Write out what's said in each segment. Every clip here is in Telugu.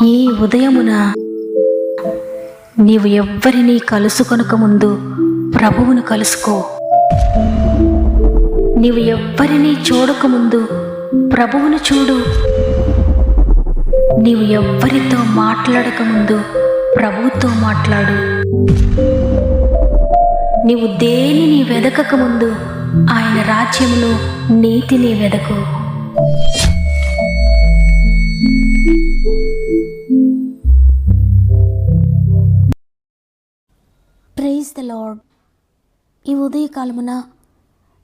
ఈ ఉదయమున నీవు ఎవ్వరినీ కలుసుకొనక ముందు ప్రభువును కలుసుకో. నీవు ఎవ్వరినీ చూడకముందు ప్రభువును చూడు. నీవు ఎవ్వరితో మాట్లాడకముందు ప్రభువుతో మాట్లాడు. నీవు దేనిని వెదకకముందు ఆయన రాజ్యములో నీతిని వెదకు. Praise the lord. ఈ ఉదయకాలమున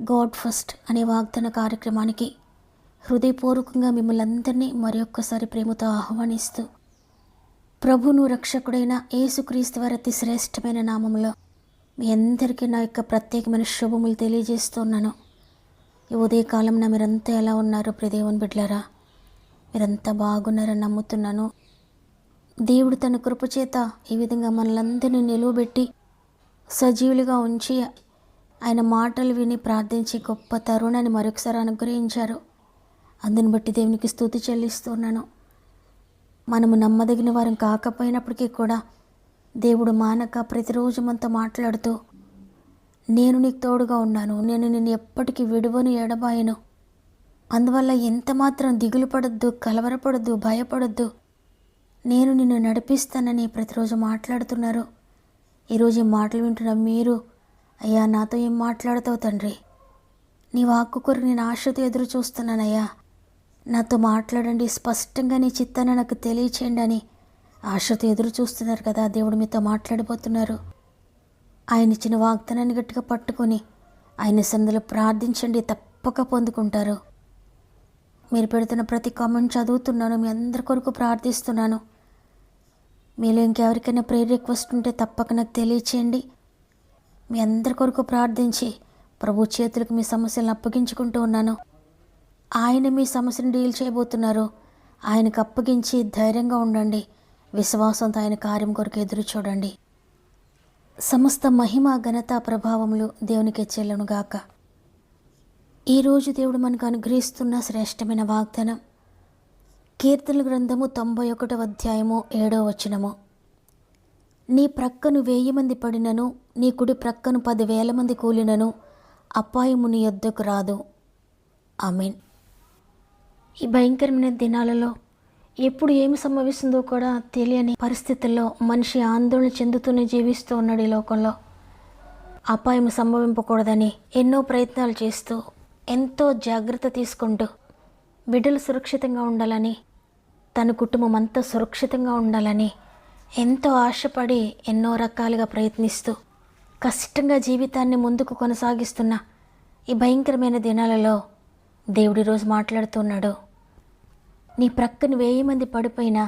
గాడ్ ఫస్ట్ అనే వాగ్దాన కార్యక్రమానికి హృదయపూర్వకంగా మిమ్మల్ని అందరినీ మరొక్కసారి ప్రేమతో ఆహ్వానిస్తూ, ప్రభువును రక్షకుడైన యేసుక్రీస్తు వారి అతి శ్రేష్టమైన నామములో మీ అందరికీ నా యొక్క ప్రత్యేకమైన శుభములు తెలియజేస్తున్నాను. ఈ ఉదయకాలంలో మీరంతా ఎలా ఉన్నారు ప్రియదేవుని బిడ్డలారా? మీరంతా బాగున్నారని నమ్ముతున్నాను. దేవుడు తన కృపచేత ఈ విధంగా మనలందరినీ నిలువబెట్టి సజీవులుగా ఉంచి ఆయన మాటలు విని ప్రార్థించి గొప్ప తరుణాన్ని మరొకసారి అనుగ్రహించారు. అందుని బట్టి దేవునికి స్తుతి చెల్లిస్తున్నాను. మనము నమ్మదగిన వారం కాకపోయినప్పటికీ కూడా దేవుడు మానక ప్రతిరోజు మనతో మాట్లాడుతూ, నేను నీకు తోడుగా ఉన్నాను, నేను నిన్ను ఎప్పటికీ విడువను, ఎడబాయను, అందువల్ల ఎంత మాత్రం దిగులు పడొద్దు, కలవరపడొద్దు, భయపడొద్దు, నేను నిన్ను నడిపిస్తానని ప్రతిరోజు మాట్లాడుతున్నారు. ఈరోజు ఈ మాటలు వింటున్న మీరు, అయ్యా నాతో ఏం మాట్లాడతావు తండ్రి, నీ వాక్కు కొరకు నేను ఆశతో ఎదురు చూస్తున్నానయ్యా, నాతో మాట్లాడండి, స్పష్టంగా నీ చిత్తాన్ని నాకు తెలియచేయండి అని ఆశతో ఎదురు చూస్తున్నారు కదా. దేవుడు మీతో మాట్లాడిపోతున్నారు. ఆయన ఇచ్చిన వాగ్దానాన్ని గట్టిగా పట్టుకొని ఆయన సన్నిధిలో ప్రార్థించండి, తప్పక పొందుకుంటారు. మీరు పెడుతున్న ప్రతి కామెంట్ చదువుతున్నాను, మీ అందరి కొరకు ప్రార్థిస్తున్నాను. మీలో ఇంకెవరికైనా ప్రేయర్ రిక్వెస్ట్ ఉంటే తప్పక నాకు తెలియచేయండి. మీ అందరి కొరకు ప్రార్థించి ప్రభు చేతులకు మీ సమస్యలను అప్పగించుకుంటూ ఉన్నాను. ఆయన మీ సమస్యను డీల్ చేయబోతున్నారు. ఆయనకు అప్పగించి ధైర్యంగా ఉండండి. విశ్వాసంతో ఆయన కార్యం కొరకు ఎదురు చూడండి. సమస్త మహిమ, ఘనత, ప్రభావములు దేవునికి చెల్లునుగాక. ఈరోజు దేవుడు మనకు అనుగ్రహిస్తున్న శ్రేష్టమైన వాగ్దానం కీర్తనల గ్రంథము 91వ అధ్యాయము 7వ వచనము. నీ ప్రక్కను 1000 మంది పడినను, నీ కుడి ప్రక్కను 10,000 మంది కూలినను అపాయము నీ యొద్దకు రాదు. ఆమేన్. ఈ భయంకరమైన దినాలలో ఎప్పుడు ఏమి సంభవిస్తుందో కూడా తెలియని పరిస్థితుల్లో మనిషి ఆందోళన చెందుతూనే జీవిస్తూ ఉన్నాడు. ఈ లోకంలో అపాయం సంభవింపకూడదని ఎన్నో ప్రయత్నాలు చేస్తూ, ఎంతో జాగ్రత్త తీసుకుంటూ, బిడ్డలు సురక్షితంగా ఉండాలని, తన కుటుంబం అంతా సురక్షితంగా ఉండాలని ఎంతో ఆశపడి ఎన్నో రకాలుగా ప్రయత్నిస్తూ కష్టంగా జీవితాన్ని ముందుకు కొనసాగిస్తున్న ఈ భయంకరమైన దినాలలో దేవుడు ఈరోజు మాట్లాడుతున్నాడు. నీ ప్రక్కన 1000 మంది పడిపోయినా,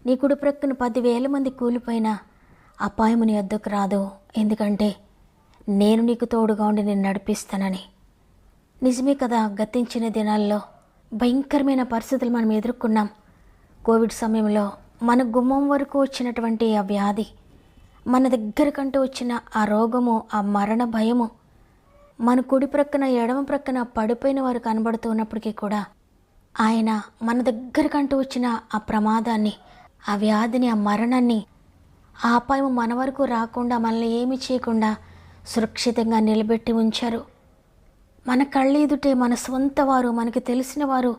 నీ కుడి ప్రక్కన 10,000 మంది కూలిపోయినా అపాయము నీ వద్దకు రాదు, ఎందుకంటే నేను నీకు తోడుగా ఉండి నేను నడిపిస్తానని. నిజమే కదా, గతించిన దినాల్లో భయంకరమైన పరిస్థితులు మనం ఎదుర్కొన్నాం. కోవిడ్ సమయంలో మన గుమ్మం వరకు వచ్చినటువంటి ఆ వ్యాధి, మన దగ్గరకంటూ వచ్చిన ఆ రోగము, ఆ మరణ భయము, మన కుడి ప్రక్కన ఎడమ ప్రక్కన పడిపోయిన వారు కనబడుతున్నప్పటికీ కూడా ఆయన మన దగ్గరకంటూ వచ్చిన ఆ ప్రమాదాన్ని, ఆ వ్యాధిని, ఆ మరణాన్ని, ఆ అపాయం మన వరకు రాకుండా, మనల్ని ఏమి చేయకుండా సురక్షితంగా నిలబెట్టి ఉంచారు. మన కళ్ళెదుటే మన సొంత వారు, మనకి తెలిసిన వారు,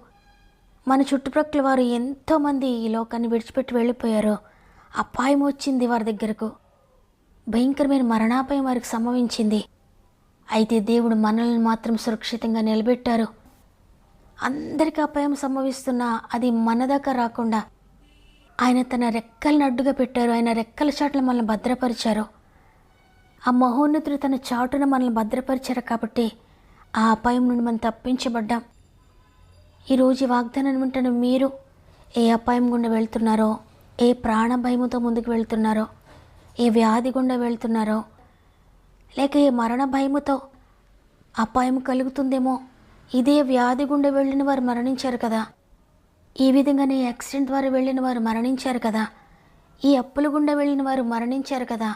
మన చుట్టుప్రక్కల వారు ఎంతోమంది ఈ లోకాన్ని విడిచిపెట్టి వెళ్ళిపోయారు. అపాయం వచ్చింది వారి దగ్గరకు, భయంకరమైన మరణాపాయం వారికి సంభవించింది. అయితే దేవుడు మనల్ని మాత్రం సురక్షితంగా నిలబెట్టారు. అందరికీ అపాయం సంభవిస్తున్నా అది మన దాకా రాకుండా ఆయన తన రెక్కలను అడ్డుగా పెట్టారు. ఆయన రెక్కల చాటున మనల్ని భద్రపరిచారు. ఆ మహోన్నతుడు తన చాటున మనల్ని భద్రపరిచారు కాబట్టి ఆ అపాయం నుండి మనం తప్పించబడ్డాం. ఈరోజు వాగ్దానాన్ని వింటున్న మీరు ఏ అపాయం గుండా వెళ్తున్నారో, ఏ ప్రాణ భయముతో ముందుకు వెళ్తున్నారో, ఏ వ్యాధి గుండా వెళ్తున్నారో, లేక ఏ మరణ భయముతో అపాయం కలుగుతుందేమో, ఇదే వ్యాధి గుండా వెళ్ళిన వారు మరణించారు కదా, ఈ విధంగానే యాక్సిడెంట్ ద్వారా వెళ్ళిన వారు మరణించారు కదా, ఈ అప్పుల గుండా వెళ్ళిన వారు మరణించారు కదా,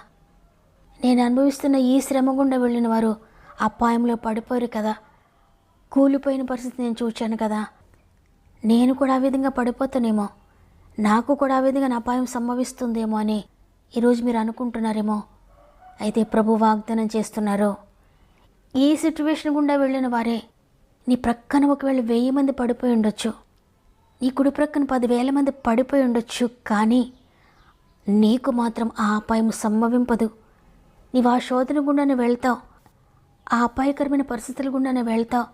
నేను అనుభవిస్తున్న ఈ శ్రమ గుండా వెళ్ళిన వారు అపాయంలో పడిపోయారు కదా, కూలిపోయిన పరిస్థితి నేను చూచాను కదా, నేను కూడా ఆ విధంగా పడిపోతానేమో, నాకు కూడా ఆ విధంగా నా అపాయం సంభవిస్తుందేమో అని ఈరోజు మీరు అనుకుంటున్నారేమో. అయితే ప్రభు వాగ్దానం చేస్తున్నారు, ఈ సిచ్యువేషన్ గుండా వెళ్ళిన వారే నీ ప్రక్కన ఒకవేళ 1000 మంది పడిపోయి ఉండొచ్చు, నీ కుడి ప్రక్కన 10,000 మంది పడిపోయి ఉండొచ్చు, కానీ నీకు మాత్రం ఆ అపాయం సంభవింపదు. నీవు ఆ శోధన గుండానే వెళ్తావు, ఆ అపాయకరమైన పరిస్థితుల గుండానే వెళ్తావు,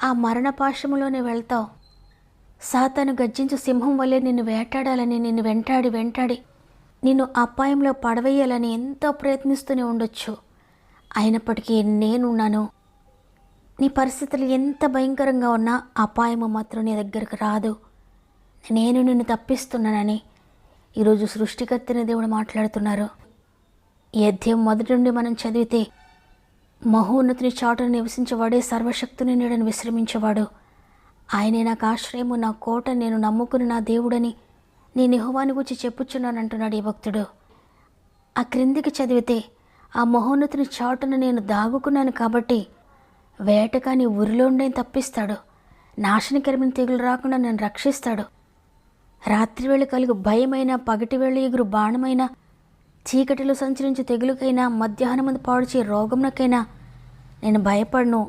ఆ మరణ పాశములోనే వెళ్తావు. సాతాను గర్జించు సింహం వల్లే నిన్ను వేటాడాలని, నిన్ను వెంటాడి నిన్ను అపాయంలో పడవేయాలని ఎంతో ప్రయత్నిస్తూనే ఉండొచ్చు. అయినప్పటికీ నేనున్నాను. నీ పరిస్థితులు ఎంత భయంకరంగా ఉన్నా అపాయము మాత్రం నీ దగ్గరకు రాదు. నేను నిన్ను తప్పిస్తున్నానని ఈరోజు సృష్టికర్తని దేవుడు మాట్లాడుతున్నారు. ఈ అధ్యాయం మొదటి నుండి మనం చదివితే, మహోన్నతుని చాటును నివసించేవాడే సర్వశక్తుని నీడను విశ్రమించేవాడు, ఆయనే నాకు ఆశ్రయము, నా కోట, నేను నమ్ముకుని నా దేవుడని నేను యెహోవాని గురించి చెప్పుచున్నాను అంటున్నాడు ఈ భక్తుడు. ఆ క్రిందికి చదివితే, ఆ మహోన్నతుని చాటును నేను దాగుకున్నాను కాబట్టి వేటకాని ఉరిలో ఉండే తప్పిస్తాడు, నాశనకరమైన తెగులు రాకుండా నన్ను రక్షిస్తాడు. రాత్రివేళ కలుగు భయమైన, పగటివేళ ఎగురు బాణమైన, చీకటిలో సంచరించే తెగులుకైనా, మధ్యాహ్నమందు పాడుచే రోగమునకైనా నేను భయపడను.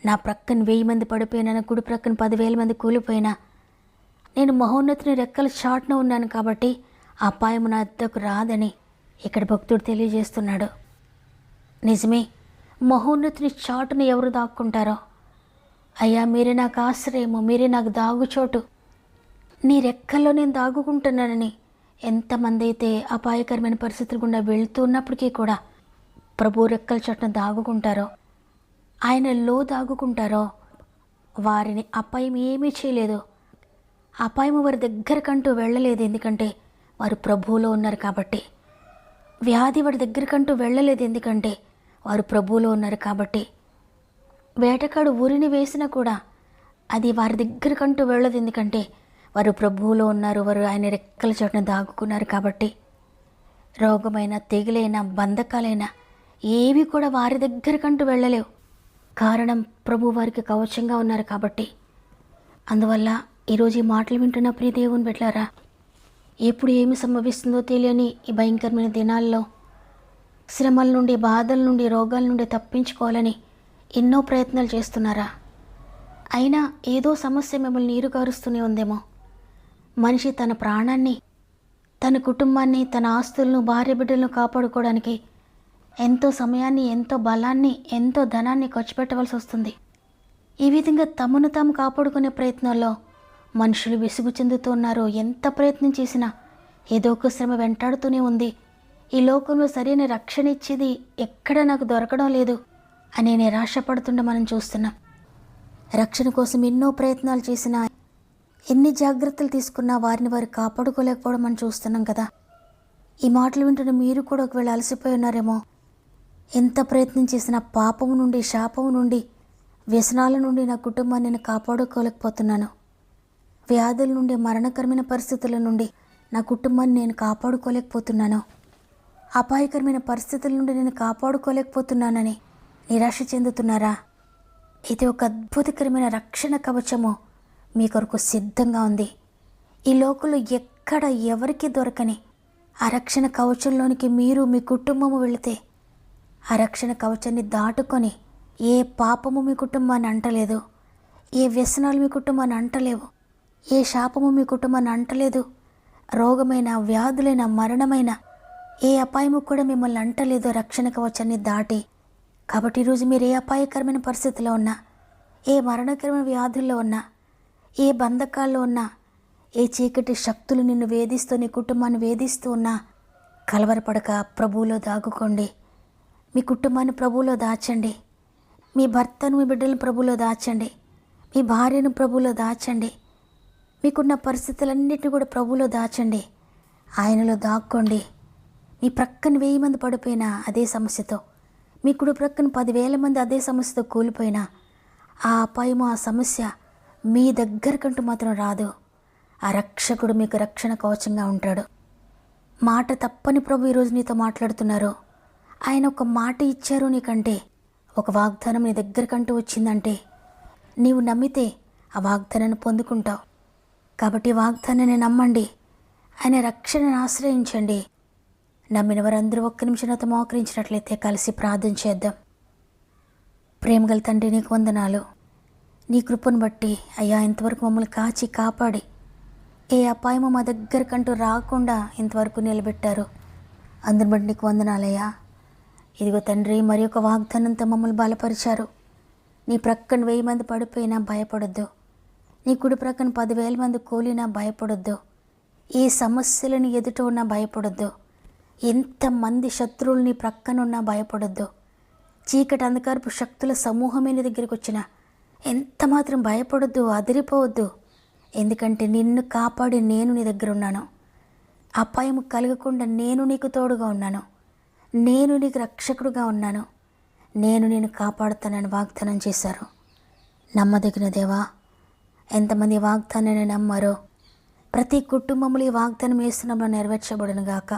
నా ప్రక్కన 1000 మంది పడిపోయినా, నా కుడి ప్రక్కన 10,000 మంది కూలిపోయినా, నేను మహోన్నతుని రెక్కల చాటున ఉన్నాను కాబట్టి అపాయం నా వద్దకు రాదని ఇక్కడ భక్తుడు తెలియజేస్తున్నాడు. నిజమే, మహోన్నతుని చాటును ఎవరు దాక్కుంటారో, అయ్యా మీరే నాకు ఆశ్రయము, మీరే నాకు దాగుచోటు, నీ రెక్కల్లో నేను దాగుకుంటున్నానని ఎంతమంది అయితే అపాయకరమైన పరిస్థితులు గుండా వెళ్తున్నప్పటికీ కూడా ప్రభు రెక్కల చాటున దాగుకుంటారో, ఆయనలో దాగుకుంటారో, వారిని అపాయం ఏమీ చేయలేదు. అపాయం వారి దగ్గరకంటూ వెళ్ళలేదు, ఎందుకంటే వారు ప్రభువులో ఉన్నారు కాబట్టి. వ్యాధి వారి దగ్గరకంటూ వెళ్ళలేదు, ఎందుకంటే వారు ప్రభువులో ఉన్నారు కాబట్టి. వేటకాడు ఊరిని వేసినా కూడా అది వారి దగ్గరకంటూ వెళ్ళదు, ఎందుకంటే వారు ప్రభువులో ఉన్నారు, వారు ఆయన రెక్కల చాటున దాగుకున్నారు కాబట్టి. రోగమైన, తెగులైన, బంధకాలైన ఏవి కూడా వారి దగ్గరకంటూ వెళ్ళలేవు. కారణం ప్రభు వారికి కవచంగా ఉన్నారు కాబట్టి. అందువల్ల ఈరోజు ఈ మాటలు వింటున్న ప్రియ దేవుని బిడ్డలారా, ఎప్పుడు ఏమి సంభవిస్తుందో తెలియని ఈ భయంకరమైన దినాల్లో శ్రమల నుండి, బాధల నుండి, రోగాల నుండి తప్పించుకోవాలని ఎన్నో ప్రయత్నాలు చేస్తున్నారా? అయినా ఏదో సమస్య మిమ్మల్ని నీరు కారుస్తూనే ఉందేమో. మనిషి తన ప్రాణాన్ని, తన కుటుంబాన్ని, తన ఆస్తులను, భార్య బిడ్డలను కాపాడుకోవడానికి ఎంతో సమయాన్ని, ఎంతో బలాన్ని, ఎంతో ధనాన్ని ఖర్చు పెట్టవలసి వస్తుంది. ఈ విధంగా తమను తాము కాపాడుకునే ప్రయత్నాల్లో మనుషులు విసుగు చెందుతున్నారు. ఎంత ప్రయత్నం చేసినా ఏదో ఒక శ్రమ వెంటాడుతూనే ఉంది. ఈ లోకంలో సరైన రక్షణ ఇచ్చేది ఎక్కడ నాకు దొరకడం లేదు అనే నిరాశపడుతుండ మనం చూస్తున్నాం. రక్షణ కోసం ఎన్నో ప్రయత్నాలు చేసినా, ఎన్ని జాగ్రత్తలు తీసుకున్నా వారిని వారు కాపాడుకోలేకపోవడం మనం చూస్తున్నాం కదా. ఈ మాటలు వింటున్న మీరు కూడా ఒకవేళ అలసిపోయి ఉన్నారేమో. ఎంత ప్రయత్నం చేసినా పాపము నుండి, శాపము నుండి, వ్యసనాల నుండి నా కుటుంబాన్ని నేను కాపాడుకోలేకపోతున్నాను. వ్యాధుల నుండి, మరణకరమైన పరిస్థితుల నుండి నా కుటుంబాన్ని నేను కాపాడుకోలేకపోతున్నాను. అపాయకరమైన పరిస్థితుల నుండి నేను కాపాడుకోలేకపోతున్నానని నిరాశ చెందుతున్నారా? ఇది ఒక అద్భుతకరమైన రక్షణ కవచము మీ కొరకు సిద్ధంగా ఉంది. ఈ లోకంలో ఎక్కడ ఎవరికి దొరకని ఆ రక్షణ కవచంలోనికి మీరు, మీ కుటుంబము వెళితే ఆ రక్షణ కవచాన్ని దాటుకొని ఏ పాపము మీ కుటుంబాన్ని అంటలేదు, ఏ వ్యసనాలు మీ కుటుంబాన్ని అంటలేవు, ఏ శాపము మీ కుటుంబాన్ని అంటలేదు, రోగమైన, వ్యాధులైన, మరణమైన ఏ అపాయము కూడా మిమ్మల్ని అంటలేదు రక్షణ కవచాన్ని దాటి. కాబట్టి ఈరోజు మీరు ఏ అపాయకరమైన పరిస్థితిలో ఉన్నా, ఏ మరణకరమైన వ్యాధుల్లో ఉన్నా, ఏ బంధకాల్లో ఉన్నా, ఏ చీకటి శక్తులు నిన్ను వేధిస్తూ, నీ కుటుంబాన్ని వేధిస్తూ ఉన్నా కలవరపడక ప్రభువులో దాగుకోండి. మీ కుటుంబాన్ని ప్రభువులో దాచండి. మీ భర్తను, మీ బిడ్డలను ప్రభువులో దాచండి. మీ భార్యను ప్రభువులో దాచండి. మీకున్న పరిస్థితులన్నింటినీ కూడా ప్రభువులో దాచండి. ఆయనలో దాక్కోండి. మీ ప్రక్కన 1000 మంది పడిపోయినా అదే సమస్యతో, మీ కుడి ప్రక్కన 10,000 మంది అదే సమస్యతో కూలిపోయినా ఆ అపాయము, ఆ సమస్య మీ దగ్గరకంటూ మాత్రం రాదు. ఆ రక్షకుడు మీకు రక్షణ కవచంగా ఉంటాడు. మాట తప్పని ప్రభు ఈరోజు నీతో మాట్లాడుతున్నారు. ఆయన ఒక మాట ఇచ్చారు నీకంటే, ఒక వాగ్దానం నీ దగ్గరకంటూ వచ్చిందంటే నీవు నమ్మితే ఆ వాగ్దానాన్ని పొందుకుంటావు. కాబట్టి వాగ్దానాన్ని నమ్మండి, ఆయన రక్షణను ఆశ్రయించండి. నమ్మిన వారందరూ ఒక్క నిమిషం నాతో మోకరించినట్లయితే కలిసి ప్రార్థన చేద్దాం. ప్రేమగల తండ్రి, నీకు వందనాలు. నీ కృపను బట్టి అయ్యా ఇంతవరకు మమ్మల్ని కాచి కాపాడి ఏ అపాయము మా దగ్గరకంటూ రాకుండా ఇంతవరకు నిలబెట్టారు. అందుని బట్టి నీకు వందనాలయ్యా. ఇదిగో తండ్రి, మరి ఒక వాగ్దానంతో మమ్మల్ని బలపరిచారు. నీ ప్రక్కన 1000 మంది పడిపోయినా భయపడొద్దు, నీ కుడి ప్రక్కన 10,000 మంది కూలినా భయపడొద్దు, ఏ సమస్యలను ఎదుట ఉన్నా భయపడొద్దు, ఎంతమంది శత్రువులు నీ ప్రక్కనున్నా భయపడొద్దు, చీకటి అంధకారపు శక్తుల సమూహమైన దగ్గరికి వచ్చినా ఎంత మాత్రం భయపడొద్దు, అదిరిపోవద్దు. ఎందుకంటే నిన్ను కాపాడి నేను నీ దగ్గర ఉన్నాను. అపాయం కలగకుండా నేను నీకు తోడుగా ఉన్నాను. నేను నీకు రక్షకుడుగా ఉన్నాను. నేను నేను కాపాడుతానని వాగ్దానం చేశారు. నమ్మదగిన దేవా, ఎంతమంది వాగ్దానాన్ని నమ్మారో ప్రతి కుటుంబంలో ఈ వాగ్దానం వేస్తున్నప్పుడు నెరవేర్చబడును గాక.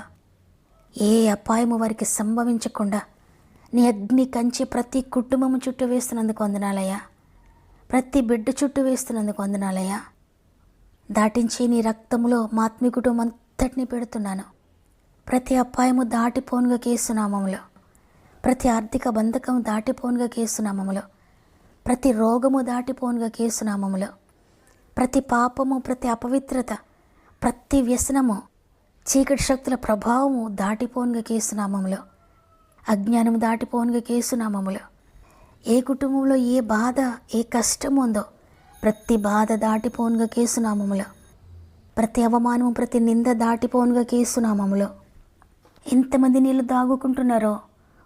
ఏ అపాయము వారికి సంభవించకుండా నీ అగ్ని కంచి ప్రతి కుటుంబము చుట్టూ వేస్తున్నందుకు వందనాలయ్యా. ప్రతి బిడ్డ చుట్టూ వేస్తున్నందుకు వందనాలయ్యా. దాటించి నీ రక్తములో మా ఆత్మీయ కుటుంబం అంతటినీ పెడుతున్నాను. ప్రతి అపాయము దాటిపోనుగా కేసునామములో, ప్రతి ఆర్థిక బంధకము దాటిపోనుగా కేసునామములో, ప్రతి రోగము దాటిపోనుగా కేసునామములో, ప్రతి పాపము, ప్రతి అపవిత్రత, ప్రతి వ్యసనము, చీకటి శక్తుల ప్రభావము దాటిపోనుగా కేసునామములో, అజ్ఞానము దాటిపోనుగా కేసునామములో, ఏ కుటుంబంలో ఏ బాధ, ఏ కష్టం ఉందో ప్రతి బాధ దాటిపోనుగా కేసునామములో, ప్రతి అవమానము, ప్రతి నింద దాటిపోనుగా కేసునామములో. ఎంతమంది నీళ్ళు దాగుకుంటున్నారో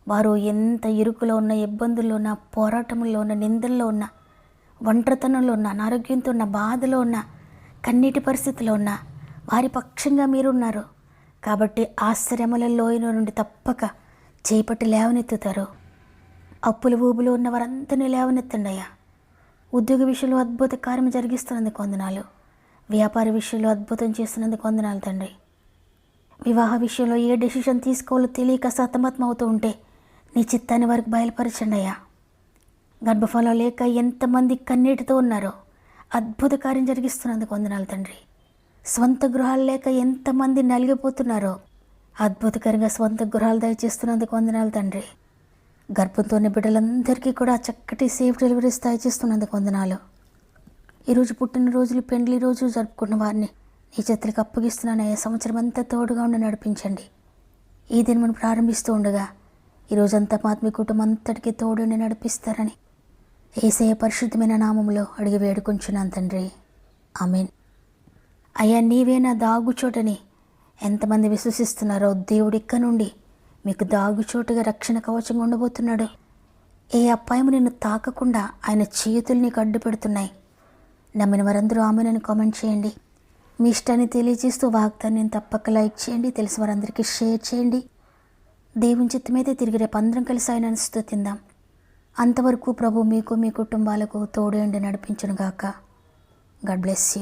వారు ఎంత ఇరుకులో ఉన్న, ఇబ్బందుల్లో ఉన్న, పోరాటంలో ఉన్న, నిందల్లో ఉన్న, ఒంటరితనంలో ఉన్న, అనారోగ్యంతో ఉన్న, బాధలో ఉన్న, కన్నీటి పరిస్థితిలో ఉన్న వారి పక్షంగా మీరున్నారు. కాబట్టి ఆ శ్రమల లోయలో నుండి తప్పక చేపట్టి లేవనెత్తుతారు. అప్పుల ఊబులో ఉన్న వారందరినీ లేవనెత్తండి అయ్యా. ఉద్యోగ విషయంలో అద్భుత కార్యం జరిగిస్తున్నందుకు వందనాలు. వ్యాపార విషయంలో అద్భుతం చేస్తున్నందుకు వందనాలు తండ్రి. వివాహ విషయంలో ఏ డెసిషన్ తీసుకోవాలో తెలియక సతమతం అవుతూ ఉంటే నీ చిత్తాన్ని వారికి బయలుపరచండి అయ్యా. గర్భఫలం లేక ఎంతమంది కన్నీటితో ఉన్నారో అద్భుత కార్యం జరిగిస్తున్నందుకు వందనాలు తండ్రి. స్వంత గృహాలు లేక ఎంతమంది నలిగిపోతున్నారో అద్భుతకరంగా స్వంత గృహాలు దయచేస్తున్నందుకు వందనాలు తండ్రి. గర్భంతో ఉన్న బిడ్డలందరికీ కూడా చక్కటి సేఫ్ డెలివరీస్ దయచేస్తున్నందుకు వందనాలు. ఈరోజు పుట్టినరోజులు, పెండ్లి రోజు జరుపుకున్న వారిని నీ చేతులకు అప్పగిస్తున్నాను. ఏ సంవత్సరం అంతా తోడుగా ఉండి నడిపించండి. ఈ దినం ప్రారంభిస్తూ ఉండగా ఈరోజంతా ఆత్మీయ కుటుంబం అంతటికీ తోడుండి నడిపిస్తారని యేసయ్య పరిశుద్ధమైన నామములో అడిగి వేడుకుంటున్నాను తండ్రి. ఆమేన్. అయ్యా, నీవే నా దాగుచోటని ఎంతమంది విశ్వసిస్తున్నారో దేవుడు ఇక్క నుండి మీకు దాగుచోటుగా రక్షణ కవచంగా ఉండబోతున్నాడు. ఏ అపాయము నిన్ను తాకకుండా ఆయన చేతులు నీకు అడ్డు పెడుతున్నాయి. నమ్మిన వారందరూ ఆమెనని కామెంట్ చేయండి. మీ ఇష్టాన్ని తెలియజేస్తూ వాగ్దాన్ని తప్పక లైక్ చేయండి. తెలిసిన వారందరికీ షేర్ చేయండి. దేవుని చిత్తమైతే తిరిగి రేపు అందరం కలిసి ఆయన స్తుతిందాం. అంతవరకు ప్రభు మీకు, మీ కుటుంబాలకు తోడు ఉండి నడిపించును గాక. God bless you.